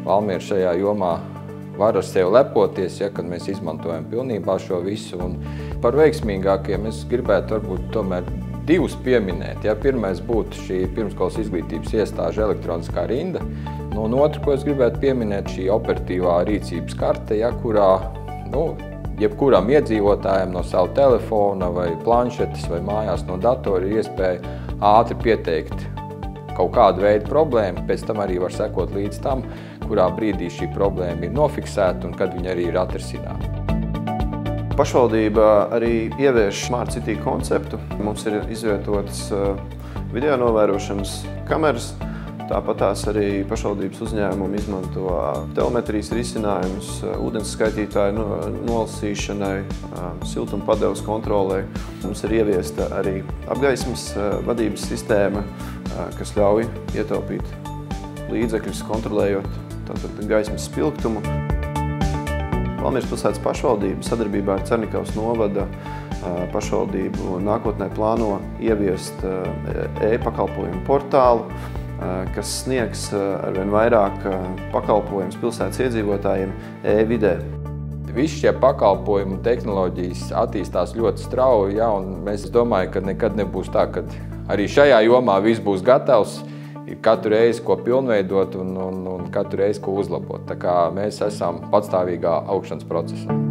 Valmiera šajā jomā var ar sevi lepoties, ja, kad mēs izmantojam pilnībā šo visu. Un par veiksmīgākiem es gribētu varbūt tomēr divus pieminēt. Ja. Pirmais būtu šī pirmsskolas izglītības iestāžu elektroniskā rinda. Un otru, ko es gribētu pieminēt, šī operatīvā rīcības karte, ja, kurā jebkuram iedzīvotājam no sava telefona vai planšetes vai mājās no datora ir iespēja ātri pieteikt kaut kādu veidu problēmu, pēc tam arī var sekot līdz tam, kurā brīdī šī problēma ir nofiksēta un kad viņa arī ir atrisināta. Pašvaldība arī ievieš Smart City konceptu. Mums ir izvietotas video novērošanas kameras. Tāpat tās arī pašvaldības uzņēmumi izmanto telemetrijas risinājumus, ūdens skaitītāju nolasīšanai, siltumpadevas kontrolē. Mums ir ieviesta arī apgaismas vadības sistēma, kas ļauj ietaupīt līdzekļus, kontrolējot tātad gaismas spilgtumu. Valmieras pilsētas pašvaldība sadarbībā ar Cernikavas novada pašvaldību nākotnē plāno ieviest e-pakalpojumu portālu, kas sniegs arvien vairāk pakalpojumus pilsētas iedzīvotājiem e-vidē. Visi šie pakalpojumi un tehnoloģijas attīstās ļoti strauji, ja, un mēs domājam, ka nekad nebūs tā, ka arī šajā jomā viss būs gatavs, katru reizi ko pilnveidot un katru reizi ko uzlabot. Tā kā mēs esam patstāvīgā augšanas procesā.